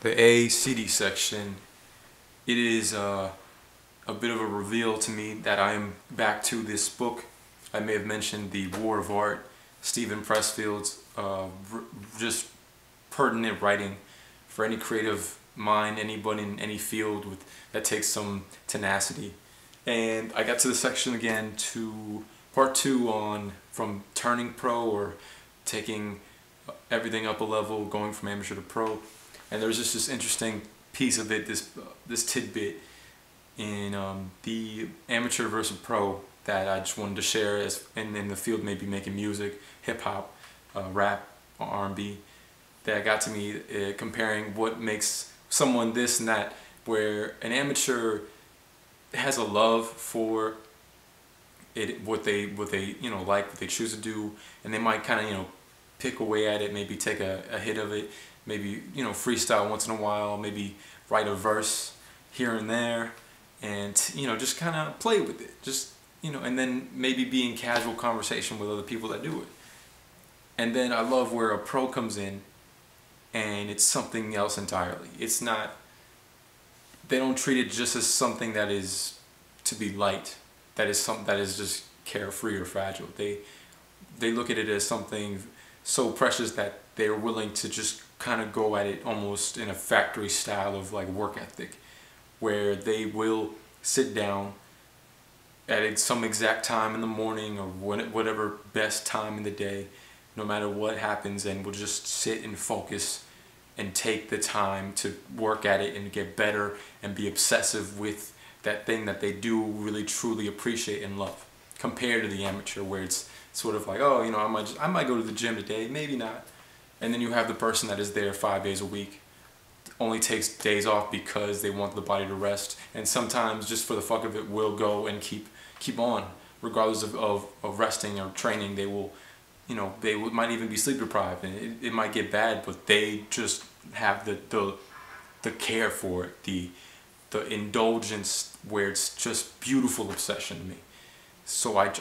The A-CD section, it is a bit of a reveal to me that I am back to this book. I may have mentioned The War of Art, Steven Pressfield's just pertinent writing for any creative mind, anybody in any field that takes some tenacity. And I got to the section again to part 2 on from turning pro, or taking everything up a level, going from amateur to pro. And there's just this interesting piece of it, this tidbit in the amateur versus pro that I just wanted to share, and in the field maybe making music, hip hop, rap, or R&B, that got to me, comparing what makes someone this and that, where an amateur has a love for it, what they like, what they choose to do, and they might kind of pick away at it, maybe take a hit of it, maybe freestyle once in a while, maybe write a verse here and there, and just kind of play with it, just and then maybe be in casual conversation with other people that do it. And then I love where a pro comes in and it's something else entirely. It's not, they don't treat it just as something that is to be light, that is just carefree or fragile. They look at it as something so precious that they're willing to just kind of go at it almost in a factory style of like work ethic, where they will sit down at some exact time in the morning, or whatever best time in the day, no matter what happens, and will just sit and focus and take the time to work at it and get better and be obsessive with that thing that they do really truly appreciate and love, compared to the amateur, where it's sort of like, oh, I might go to the gym today, maybe not. And then you have the person that is there 5 days a week, only takes days off because they want the body to rest, and sometimes just for the fuck of it will go and keep on, regardless of resting or training. They will, might even be sleep deprived, and it might get bad, but they just have the care for it, the indulgence, where it's just beautiful obsession to me. So I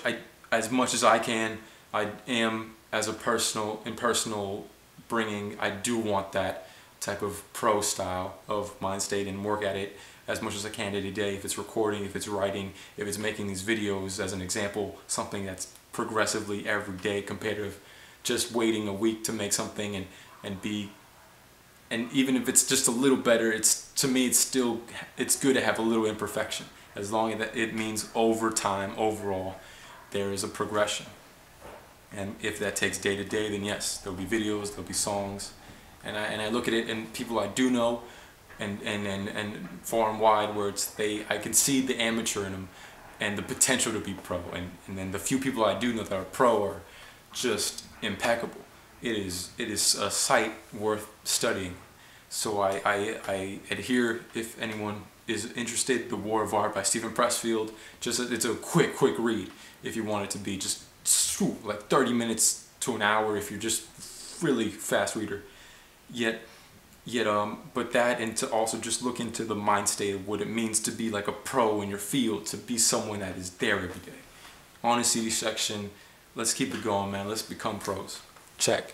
as much as I can, I am, as a personal bringing, I do want that type of pro style of mind state, and work at it as much as I can day to day. If it's recording, if it's writing, if it's making these videos, as an example, something that's progressively every day, compared to just waiting a week to make something and even if it's just a little better, to me it's good to have a little imperfection, as long as it means over time, overall, there is a progression. And if that takes day to day, then yes, there'll be videos, there'll be songs, and I look at it, and people I do know, and far and wide, where I can see the amateur in them and the potential to be pro, and then the few people I do know that are pro are just impeccable. It is a sight worth studying. So I adhere, if anyone is interested, The War of Art by Steven Pressfield. It's a quick read if you want it to be just like 30 minutes to an hour if you're just really fast reader. But that, and to also just look into the mind state of what it means to be like a pro in your field, to be someone that is there every day. On the CD section, let's keep it going, man. Let's become pros. Check.